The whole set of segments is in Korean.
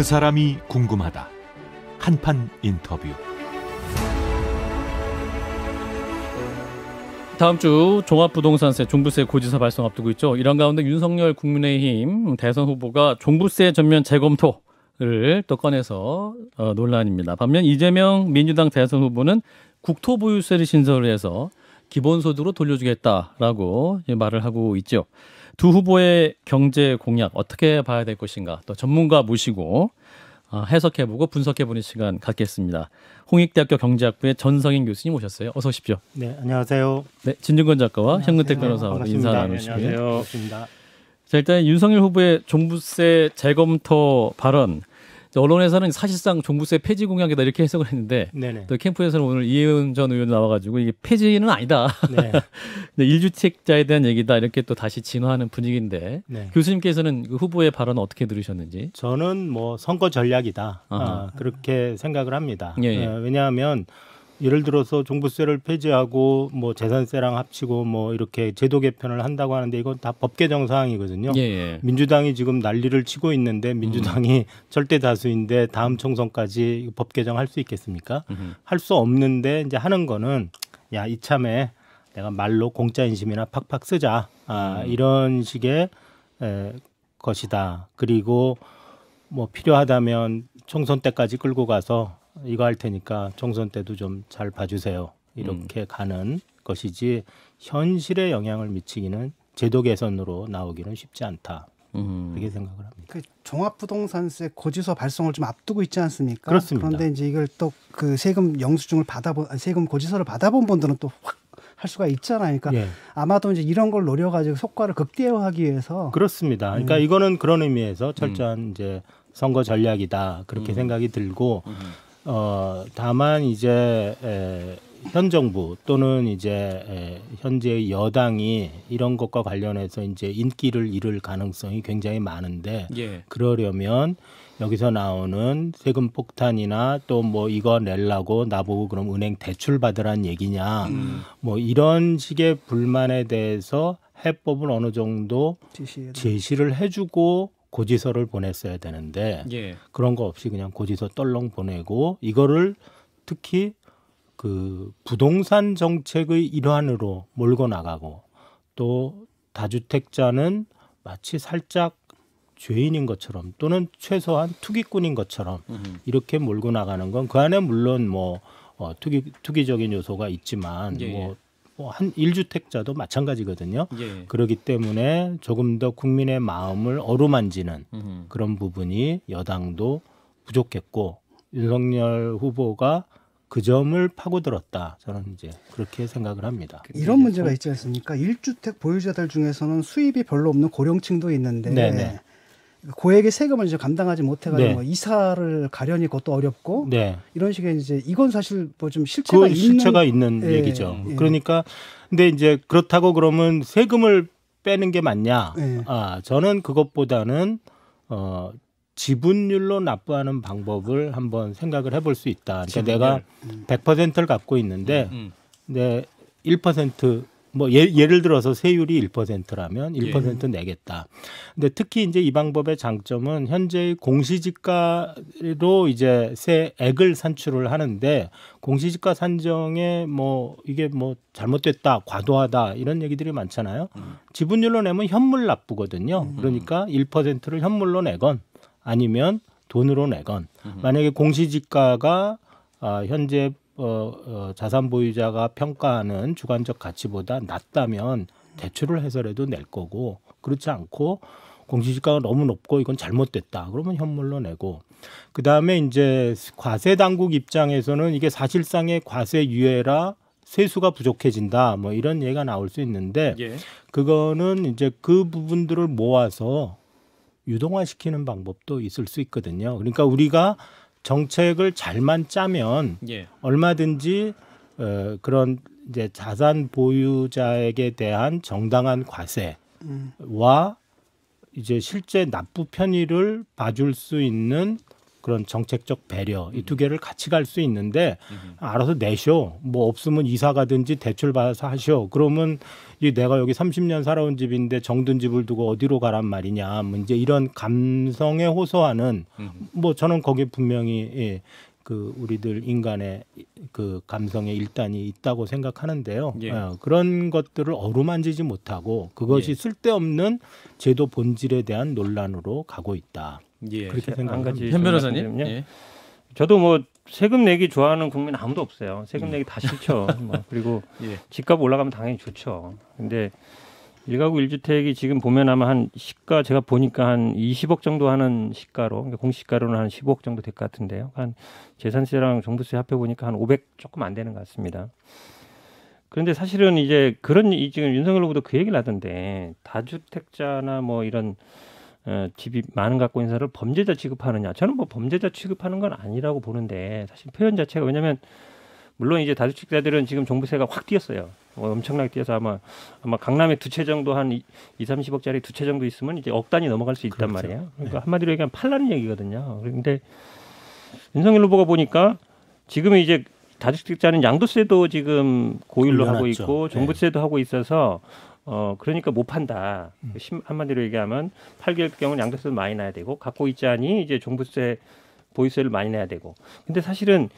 그 사람이 궁금하다. 한판 인터뷰. 다음 주 종합부동산세, 종부세 고지서 발송 앞두고 있죠. 이런 가운데 윤석열 국민의힘 대선 후보가 종부세 전면 재검토를 또 꺼내서 논란입니다. 반면 이재명 민주당 대선 후보는 국토보유세를 신설해서 기본소득으로 돌려주겠다라고 말을 하고 있죠. 두 후보의 경제 공약 어떻게 봐야 될 것인가, 또 전문가 모시고 해석해보고 분석해보는 시간 갖겠습니다. 홍익대학교 경제학부의 전성인 교수님 오셨어요. 어서 오십시오. 네, 안녕하세요. 네, 진중권 작가와 안녕하세요. 현근택 변호사와 인사 나누시고요. 안녕하세요. 반갑습니다. 자, 일단 윤석열 후보의 종부세 재검토 발언, 언론에서는 사실상 종부세 폐지 공약이다 이렇게 해석을 했는데, 네네. 또 캠프에서는 오늘 이혜원 전 의원 나와가지고 이게 폐지는 아니다. 네. 1주택자에 대한 얘기다 이렇게 또 다시 진화하는 분위기인데, 네. 교수님께서는 그 후보의 발언 어떻게 들으셨는지? 저는 뭐 선거 전략이다. 그렇게 생각을 합니다. 예. 왜냐하면 예를 들어서 종부세를 폐지하고 뭐 재산세랑 합치고 뭐 이렇게 제도 개편을 한다고 하는데 이건 다 법 개정 사항이거든요. 예. 민주당이 지금 난리를 치고 있는데 민주당이 절대 다수인데 다음 총선까지 법 개정할 수 있겠습니까? 할 수 없는데 이제 하는 거는 야, 이참에 내가 말로 공짜 인심이나 팍팍 쓰자. 이런 식의 것이다. 그리고 뭐 필요하다면 총선 때까지 끌고 가서 이거 할 테니까 총선 때도 좀 잘 봐주세요. 이렇게 가는 것이지 현실에 영향을 미치기는 제도 개선으로 나오기는 쉽지 않다. 그렇게 생각을 합니다. 그 종합부동산세 고지서 발송을 좀 앞두고 있지 않습니까? 그렇습니다. 그런데 이제 이걸 또 그 세금 영수증을 세금 고지서를 받아본 분들은 또 확 할 수가 있잖아요. 그러니까 예. 아마도 이제 이런 걸 노려가지고 효과를 극대화하기 위해서. 그렇습니다. 그러니까 이거는 그런 의미에서 철저한 이제 선거 전략이다. 그렇게 생각이 들고 다만 이제 현 정부 또는 이제 현재 여당이 이런 것과 관련해서 이제 인기를 잃을 가능성이 굉장히 많은데 예. 그러려면 여기서 나오는 세금 폭탄이나 또 뭐 이거 내려고 나보고 그럼 은행 대출 받으란 얘기냐 뭐 이런 식의 불만에 대해서 해법을 어느 정도 제시를 해주고 고지서를 보냈어야 되는데 예. 그런 거 없이 그냥 고지서 떨렁 보내고 이거를 특히 그 부동산 정책의 일환으로 몰고 나가고 또 다주택자는 마치 살짝 죄인인 것처럼 또는 최소한 투기꾼인 것처럼 이렇게 몰고 나가는 건 그 안에 물론 뭐 투기적인 요소가 있지만 예. 한 1주택자도 마찬가지거든요. 예. 그렇기 때문에 조금 더 국민의 마음을 어루만지는 그런 부분이 여당도 부족했고 윤석열 후보가 그 점을 파고들었다. 저는 이제 그렇게 생각을 합니다. 이런 문제가 있지 않습니까? 1주택 보유자들 중에서는 수입이 별로 없는 고령층도 있는데 네네. 고액의 세금을 이제 감당하지 못해가지고 네. 뭐 이사를 가려니 그것도 어렵고 네. 이런 식의 이제 이건 사실 뭐 좀 실체가 있는 예, 얘기죠. 예. 그러니까 근데 이제 그렇다고 그러면 세금을 빼는 게 맞냐? 예. 저는 그것보다는 지분율로 납부하는 방법을 한번 생각을 해볼 수 있다. 그러니까 내가 100%를 갖고 있는데 내 1% 뭐 예를 들어서 세율이 1%라면 1% 내겠다. 근데 특히 이제 이 방법의 장점은 현재의 공시지가로 이제 세액을 산출을 하는데 공시지가 산정에 뭐 이게 뭐 잘못됐다, 과도하다 이런 얘기들이 많잖아요. 지분율로 내면 현물 납부거든요. 그러니까 1%를 현물로 내건 아니면 돈으로 내건 만약에 공시지가가 현재 자산 보유자가 평가하는 주관적 가치보다 낮다면 대출을 해서라도 낼 거고 그렇지 않고 공시지가가 너무 높고 이건 잘못됐다 그러면 현물로 내고 그다음에 이제 과세 당국 입장에서는 이게 사실상의 과세 유예라 세수가 부족해진다 뭐 이런 얘기가 나올 수 있는데 예. 그거는 이제 그 부분들을 모아서 유동화시키는 방법도 있을 수 있거든요. 그러니까 우리가 정책을 잘만 짜면 예. 얼마든지 그런 이제 자산 보유자에게 대한 정당한 과세와 이제 실제 납부 편의를 봐줄 수 있는 그런 정책적 배려 이 두 개를 같이 갈 수 있는데 알아서 내쇼 뭐 없으면 이사 가든지 대출 받아서 하쇼 그러면 이 내가 여기 30년 살아온 집인데 정든 집을 두고 어디로 가란 말이냐 뭐 이제 이런 감성에 호소하는 뭐 저는 거기에 분명히 예, 그 우리들 인간의 그 감성의 일단이 있다고 생각하는데요. 예. 그런 것들을 어루만지지 못하고 그것이 예. 쓸데없는 제도 본질에 대한 논란으로 가고 있다. 예. 그렇게 한 생각합니다. 가지 현 변호사님. 말씀드리면요. 예. 저도 뭐 세금 내기 좋아하는 국민 아무도 없어요. 세금 내기 다 싫죠. 뭐 그리고 예. 집값 올라가면 당연히 좋죠. 근데 1가구 1주택이 지금 보면 아마 한 시가 제가 보니까 한 20억 정도 하는 시가로 그러니까 공시가로는 한 15억 정도 될 것 같은데요. 한 재산세랑 종부세 합해 보니까 한 500 조금 안 되는 것 같습니다. 그런데 사실은 이제 그런 지금 윤석열 후보도 그 얘기를 하던데 다주택자나 뭐 이런 집이 많은 갖고 있는 사람을 범죄자 취급하느냐? 저는 뭐 범죄자 취급하는 건 아니라고 보는데 사실 표현 자체가 왜냐하면 물론 이제 다주택자들은 지금 종부세가 확 뛰었어요. 엄청나게 뛰어서 아마 강남에 두 채 정도 한 20-30억짜리 두 채 정도 있으면 이제 억 단위 넘어갈 수 있단 그렇죠. 말이에요. 그러니까 한마디로 얘기하면 팔라는 얘기거든요. 그런데 윤석열 후보가 보니까 지금 이제 다주택자는 양도세도 지금 고일로 하고 올려놨죠. 있고 종부세도 하고 있어서 그러니까 못 판다. 한마디로 얘기하면 팔게 될 경우는 양도세도 많이 내야 되고 갖고 있지 않니 이제 종부세 보유세를 많이 내야 되고. 근데 사실은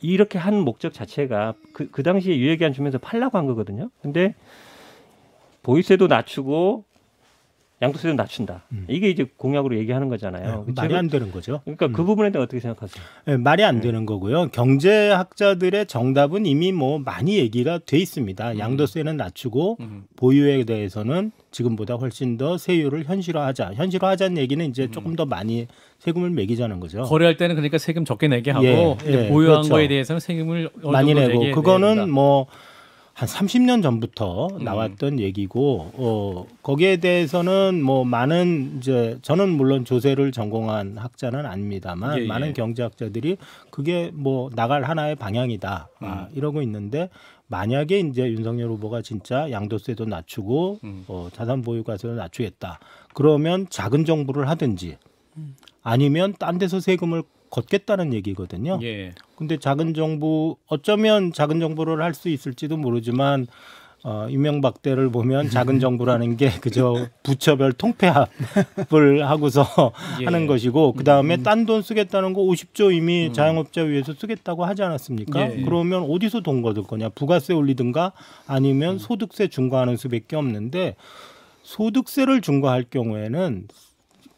이렇게 한 목적 자체가 그 당시에 유예기한 주면서 팔라고 한 거거든요. 근데 보유세도 낮추고 양도세도 낮춘다. 이게 이제 공약으로 얘기하는 거잖아요. 네, 말이 안 되는 거죠. 그러니까 그 부분에 대해 어떻게 생각하세요? 네, 말이 안 되는 거고요. 경제학자들의 정답은 이미 뭐 많이 얘기가 돼 있습니다. 양도세는 낮추고 보유에 대해서는 지금보다 훨씬 더 세율을 현실화하자. 현실화하자는 얘기는 이제 조금 더 많이 세금을 매기자는 거죠. 거래할 때는 그러니까 세금 적게 내게 하고 예, 이제 예, 보유한 그렇죠. 거에 대해서는 세금을 어느 많이 정도 내고 내게 그거는 내야 된다. 뭐 한 30년 전부터 나왔던 얘기고 거기에 대해서는 뭐 많은 이제 저는 물론 조세를 전공한 학자는 아닙니다만 예, 예. 많은 경제학자들이 그게 뭐 나갈 하나의 방향이다 이러고 있는데 만약에 이제 윤석열 후보가 진짜 양도세도 낮추고 자산 보유가세도 낮추겠다 그러면 작은 정부를 하든지 아니면 딴 데서 세금을 걷겠다는 얘기거든요. 예. 근데 작은 정부 어쩌면 작은 정부를 할 수 있을지도 모르지만 이명박 때를 보면 작은 정부라는 게 그저 부처별 통폐합을 하고서 예. 하는 것이고 그 다음에 딴 돈 쓰겠다는 거 50조 이미 자영업자 위해서 쓰겠다고 하지 않았습니까? 예. 그러면 어디서 돈 거둘 거냐? 부가세 올리든가 아니면 소득세 중과하는 수밖에 없는데 소득세를 중과할 경우에는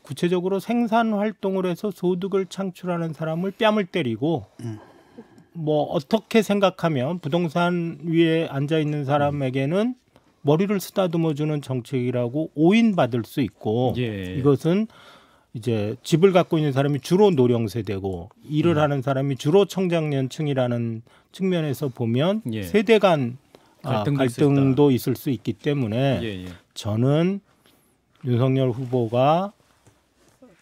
구체적으로 생산 활동을 해서 소득을 창출하는 사람을 뺨을 때리고 뭐 어떻게 생각하면 부동산 위에 앉아 있는 사람에게는 머리를 쓰다듬어 주는 정책이라고 오인받을 수 있고 예. 이것은 이제 집을 갖고 있는 사람이 주로 노령 세대고 일을 하는 사람이 주로 청장년층이라는 측면에서 보면 예. 세대 간 갈등도 있을 수 있기 때문에 예, 예. 저는 윤석열 후보가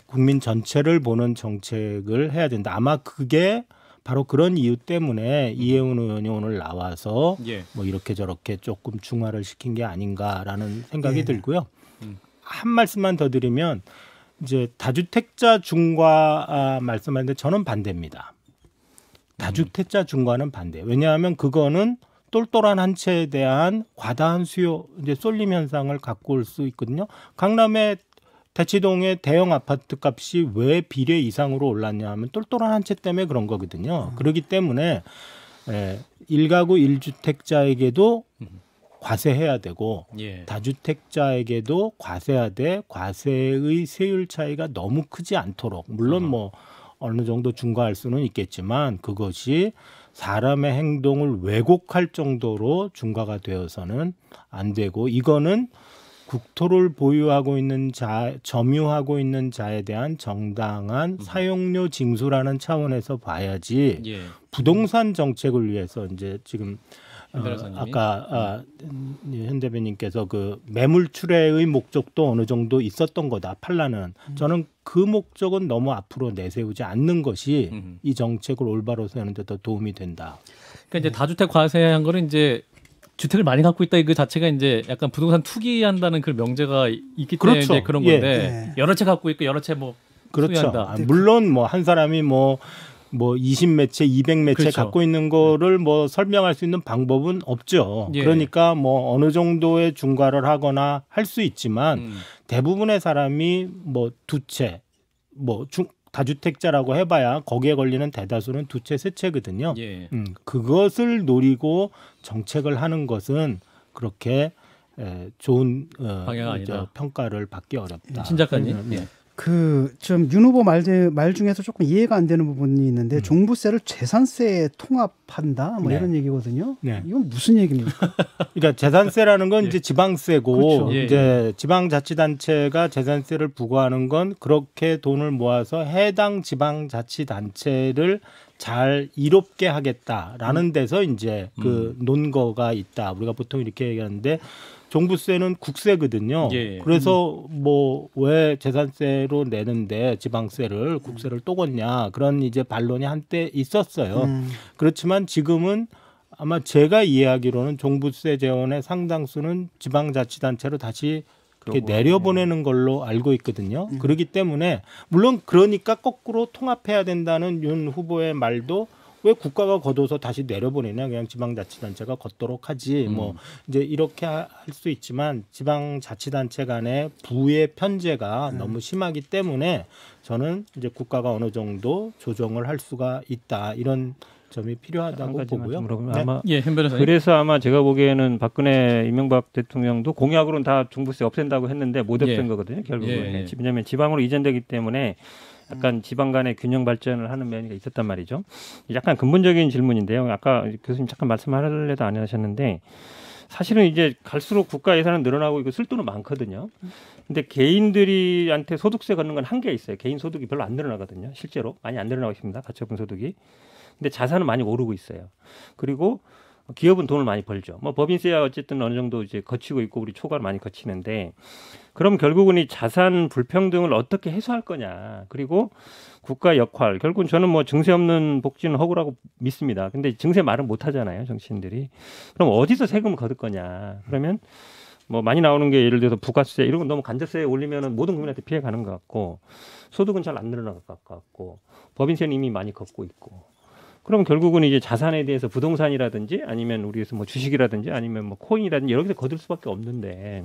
국민 전체를 보는 정책을 해야 된다. 아마 그게 바로 그런 이유 때문에 이해운 의원이 오늘 나와서 예. 뭐 이렇게 저렇게 조금 중화를 시킨 게 아닌가라는 생각이 예. 들고요. 한 말씀만 더 드리면 이제 다주택자 중과 말씀하는데 저는 반대입니다. 다주택자 중과는 반대. 왜냐하면 그거는 똘똘한 한 채에 대한 과다한 수요, 이제 쏠림 현상을 갖고 올 수 있거든요. 강남의 대치동의 대형 아파트 값이 왜 비례 이상으로 올랐냐 하면 똘똘한 한 채 때문에 그런 거거든요. 그렇기 때문에 1가구 1주택자에게도 과세해야 되고 예. 다주택자에게도 과세하되 과세의 세율 차이가 너무 크지 않도록 물론 뭐 어느 정도 중과할 수는 있겠지만 그것이 사람의 행동을 왜곡할 정도로 중과가 되어서는 안 되고 이거는 국토를 보유하고 있는 자, 점유하고 있는 자에 대한 정당한 사용료 징수라는 차원에서 봐야지 예. 부동산 정책을 위해서 이제 지금 현 변호사님이. 아까 현 대변인께서 그 매물 출회의 목적도 어느 정도 있었던 거다 팔라는 저는 그 목적은 너무 앞으로 내세우지 않는 것이 이 정책을 올바로 세우는 데 더 도움이 된다. 그러니까 이제 다주택 과세한 거는 이제 주택을 많이 갖고 있다 그 자체가 이제 약간 부동산 투기한다는 그 명제가 있기 때문에 그렇죠. 이제 그런 예. 건데 여러 채 갖고 있고 여러 채 뭐 그렇죠. 수여한다. 물론 뭐 한 사람이 뭐 20매체, 200매체 그렇죠. 갖고 있는 거를 뭐 설명할 수 있는 방법은 없죠. 예. 그러니까 뭐 어느 정도의 중과를 하거나 할 수 있지만 대부분의 사람이 뭐 두 채, 뭐 다주택자라고 해봐야 거기에 걸리는 대다수는 두 채, 세 채거든요. 예. 그것을 노리고 정책을 하는 것은 그렇게 좋은 방향 아니다. 평가를 받기 어렵다. 신 작가님. 예. 그 좀 윤 후보 말 중에서 조금 이해가 안 되는 부분이 있는데 종부세를 재산세에 통합한다 뭐 네. 이런 얘기거든요. 네. 이건 무슨 얘기입니까? 그러니까 재산세라는 건 이제 지방세고 그렇죠. 예, 이제 지방자치단체가 재산세를 부과하는 건 그렇게 돈을 모아서 해당 지방자치단체를 잘 이롭게 하겠다라는 데서 이제 그 논거가 있다. 우리가 보통 이렇게 얘기하는데 종부세는 국세거든요. 예. 그래서 뭐 왜 재산세로 내는데 지방세를 국세를 또 걷냐 그런 이제 반론이 한때 있었어요. 그렇지만 지금은 아마 제가 이해하기로는 종부세 재원의 상당수는 지방자치단체로 다시 이렇게 내려보내는 걸로 알고 있거든요. 그렇기 때문에 물론 그러니까 거꾸로 통합해야 된다는 윤 후보의 말도 왜 국가가 걷어서 다시 내려보내냐 그냥 지방자치단체가 걷도록 하지 뭐 이제 이렇게 할 수 있지만 지방자치단체 간의 부의 편제가 너무 심하기 때문에 저는 이제 국가가 어느 정도 조정을 할 수가 있다 이런 점이 필요하다고 보고요. 물어보면 네. 아마 예, 현 변호사님. 그래서 아마 제가 보기에는 박근혜 이명박 대통령도 공약으로는 다 종부세 없앤다고 했는데 못 없앤 예. 거거든요. 결국은. 예. 왜냐하면 지방으로 이전되기 때문에 약간 지방 간의 균형 발전을 하는 면이 있었단 말이죠. 약간 근본적인 질문인데요. 아까 교수님 잠깐 말씀하려도 안 하셨는데 사실은 이제 갈수록 국가 예산은 늘어나고 이거 쓸 돈은 많거든요. 근데 개인들이한테 소득세 걷는 건 한계가 있어요. 개인 소득이 별로 안 늘어나거든요. 실제로 많이 안 늘어나고 있습니다. 가처분 소득이. 근데 자산은 많이 오르고 있어요. 그리고 기업은 돈을 많이 벌죠. 뭐 법인세야 어쨌든 어느 정도 이제 거치고 있고 우리 초과를 많이 거치는데 그럼 결국은 이 자산 불평등을 어떻게 해소할 거냐. 그리고 국가 역할. 결국은 저는 뭐 증세 없는 복지는 허구라고 믿습니다. 근데 증세 말은 못 하잖아요. 정치인들이. 그럼 어디서 세금을 거둘 거냐. 그러면 뭐 많이 나오는 게 예를 들어서 부가세 이런 건 너무 간접세에 올리면은 모든 국민한테 피해 가는 것 같고 소득은 잘 안 늘어날 것 같고 법인세는 이미 많이 걷고 있고 그럼 결국은 이제 자산에 대해서 부동산이라든지 아니면 우리에서 뭐 주식이라든지 아니면 뭐 코인이라든지 여러 개 거둘 수밖에 없는데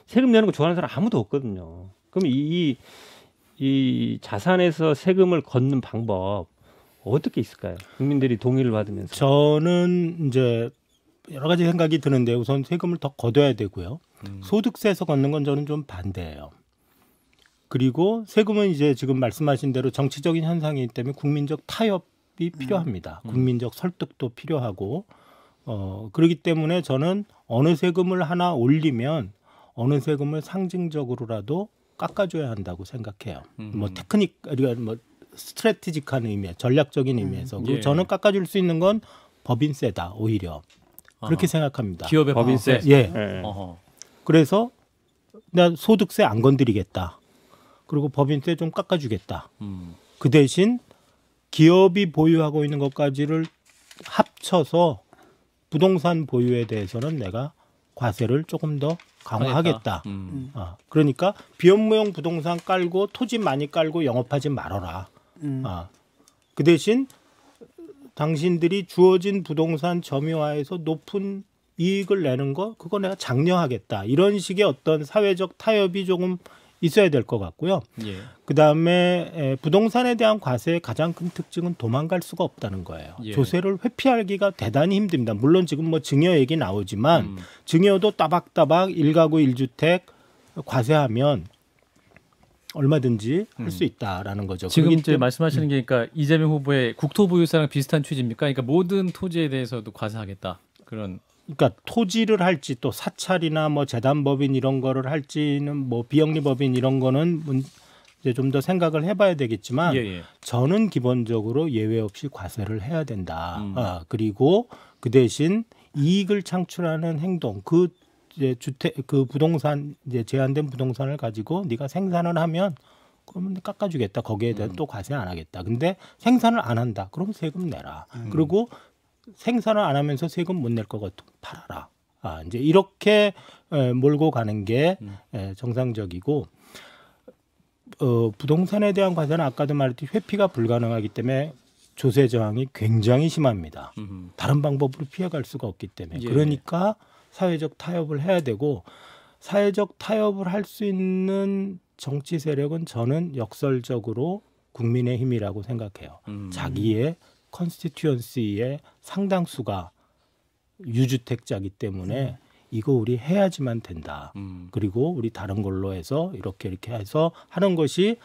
세금 내는 거 좋아하는 사람 아무도 없거든요. 그럼 이 자산에서 세금을 걷는 방법 어떻게 있을까요? 국민들이 동의를 받으면서. 저는 이제 여러 가지 생각이 드는데 우선 세금을 더 걷어야 되고요. 소득세에서 걷는 건 저는 좀 반대예요. 그리고 세금은 이제 지금 말씀하신 대로 정치적인 현상이기 때문에 국민적 타협이 필요합니다. 국민적 설득도 필요하고 그렇기 때문에 저는 어느 세금을 하나 올리면 어느 세금을 상징적으로라도 깎아줘야 한다고 생각해요. 뭐 테크닉, 뭐 스트래티직한 의미, 전략적인 의미에서. 그리고 예. 저는 깎아줄 수 있는 건 법인세다 오히려 그렇게 생각합니다. 기업의 법인세. 법인세. 예. 예. 어허. 그래서 나 소득세 안 건드리겠다. 그리고 법인세 좀 깎아주겠다. 그 대신 기업이 보유하고 있는 것까지를 합쳐서 부동산 보유에 대해서는 내가 과세를 조금 더 강화하겠다. 그러니까 비업무용 부동산 깔고 토지 많이 깔고 영업하지 말아라. 그 대신 당신들이 주어진 부동산 점유하에서 높은 이익을 내는 거 그거 내가 장려하겠다. 이런 식의 어떤 사회적 타협이 조금 있어야 될 것 같고요. 예. 그다음에 부동산에 대한 과세의 가장 큰 특징은 도망갈 수가 없다는 거예요. 예. 조세를 회피하기가 대단히 힘듭니다. 물론 지금 뭐 증여 얘기 나오지만 증여도 따박따박 1가구 1주택 과세하면 얼마든지 할 수 있다라는 거죠. 지금 그렇기 이제 때문에 말씀하시는 게 그러니까 이재명 후보의 국토보유세랑 비슷한 취지입니까? 그러니까 모든 토지에 대해서도 과세하겠다. 그런. 그러니까 토지를 할지 또 사찰이나 뭐 재단법인 이런 거를 할지는 뭐 비영리법인 이런 거는 이제 좀 더 생각을 해봐야 되겠지만 예. 저는 기본적으로 예외 없이 과세를 해야 된다. 그리고 그 대신 이익을 창출하는 행동, 그 이제 주택, 그 부동산 이제 제한된 부동산을 가지고 네가 생산을 하면 그러면 깎아주겠다. 거기에 대한 또 과세 안 하겠다. 근데 생산을 안 한다. 그럼 세금 내라. 그리고 생산을 안 하면서 세금 못 낼 것 같으면 팔아라. 이제 이렇게 몰고 가는 게 정상적이고 부동산에 대한 과세는 아까도 말했듯이 회피가 불가능하기 때문에 조세 저항이 굉장히 심합니다. 다른 방법으로 피해갈 수가 없기 때문에. 예. 그러니까 사회적 타협을 해야 되고 사회적 타협을 할 수 있는 정치 세력은 저는 역설적으로 국민의힘이라고 생각해요. 자기의 컨스티튜언시의 상당수가 유주택자이기 때문에 이거 우리 해야지만 된다. 그리고 우리 다른 걸로 해서 이렇게 해서 하는 것이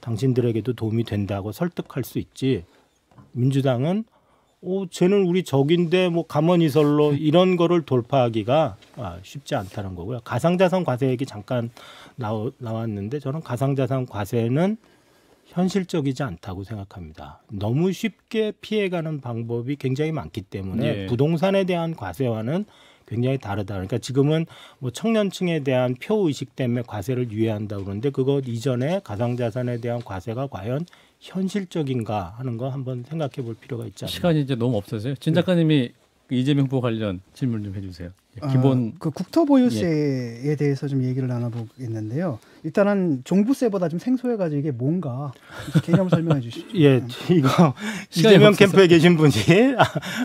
당신들에게도 도움이 된다고 설득할 수 있지. 민주당은 쟤는 우리 적인데 뭐 가만히설로 이런 거를 돌파하기가 쉽지 않다는 거고요. 가상자산 과세 얘기 잠깐 나왔는데 저는 가상자산 과세는 현실적이지 않다고 생각합니다. 너무 쉽게 피해가는 방법이 굉장히 많기 때문에 예. 부동산에 대한 과세와는 굉장히 다르다. 그러니까 지금은 뭐 청년층에 대한 표 의식 때문에 과세를 유예한다고 그러는데 그것 이전에 가상자산에 대한 과세가 과연 현실적인가 하는 거 한번 생각해 볼 필요가 있지 않나. 시간이 이제 너무 없어서요. 진 작가님이 그 이재명 후보 관련 질문 좀 해주세요. 기본 그 국토보유세에 대해서 좀 얘기를 나눠보겠는데요. 일단은 종부세보다 좀 생소해가지고 이게 뭔가 개념 설명해 주시죠. 예, 이거 이재명 캠프에 계신 분이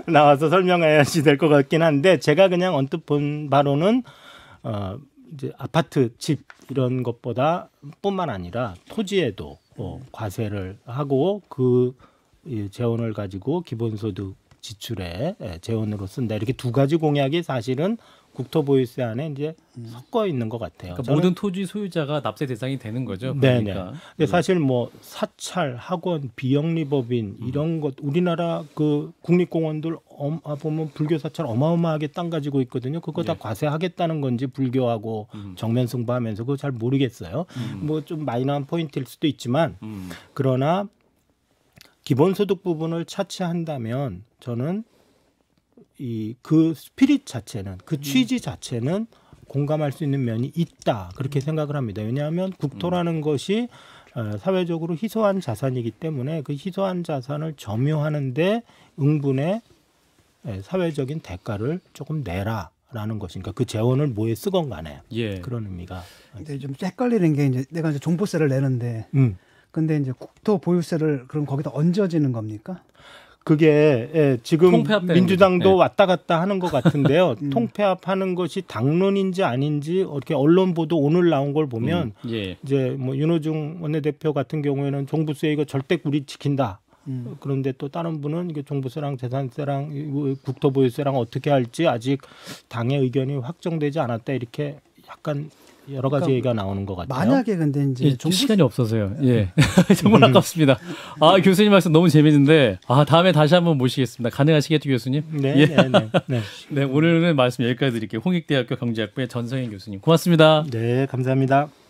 나와서 설명해야지 될 것 같긴 한데 제가 그냥 언뜻 본 바로는 이제 아파트, 집 이런 것보다 뿐만 아니라 토지에도 과세를 하고 그 재원을 가지고 기본소득 지출에 재원으로 쓴다. 이렇게 두 가지 공약이 사실은 국토보유세 안에 이제 섞어 있는 것 같아요. 그러니까 모든 토지 소유자가 납세 대상이 되는 거죠. 네네. 그러니까. 근데 사실 뭐 사찰, 학원, 비영리법인 이런 것 우리나라 그 국립공원들 보면 불교 사찰 어마어마하게 땅 가지고 있거든요. 그거 다 예. 과세하겠다는 건지 불교하고 정면 승부하면서 그거 잘 모르겠어요. 뭐 좀 마이너한 포인트일 수도 있지만 그러나 기본소득 부분을 차치한다면 저는 그 스피릿 자체는 그 취지 자체는 공감할 수 있는 면이 있다 그렇게 생각을 합니다. 왜냐하면 국토라는 것이 사회적으로 희소한 자산이기 때문에 그 희소한 자산을 점유하는데 응분의 사회적인 대가를 조금 내라라는 것이니까 그 재원을 뭐에 쓰건 간에 예. 그런 의미가. 근데 좀 헷갈리는 게 이제 내가 이제 종부세를 내는데 근데 이제 국토보유세를 그럼 거기다 얹어지는 겁니까? 그게 지금 통폐합되는 민주당도 거죠. 왔다 갔다 하는 것 같은데요. 통폐합하는 것이 당론인지 아닌지 이렇게 언론 보도 오늘 나온 걸 보면 예. 이제 뭐 윤호중 원내대표 같은 경우에는 종부세 이거 절대 우리 지킨다. 그런데 또 다른 분은 이게 종부세랑 재산세랑 국토보유세랑 어떻게 할지 아직 당의 의견이 확정되지 않았다 이렇게 약간 여러 가지 그러니까 얘기가 나오는 것 같아요. 만약에 근데 이제 시간이 없어서요. 예. 정말 아깝습니다. 교수님 말씀 너무 재밌는데 다음에 다시 한번 모시겠습니다. 가능하시겠죠, 교수님? 네, 예. 네. 네, 오늘은 말씀 여기까지 드릴게요. 홍익대학교 경제학부의 전성현 교수님. 고맙습니다. 네, 감사합니다.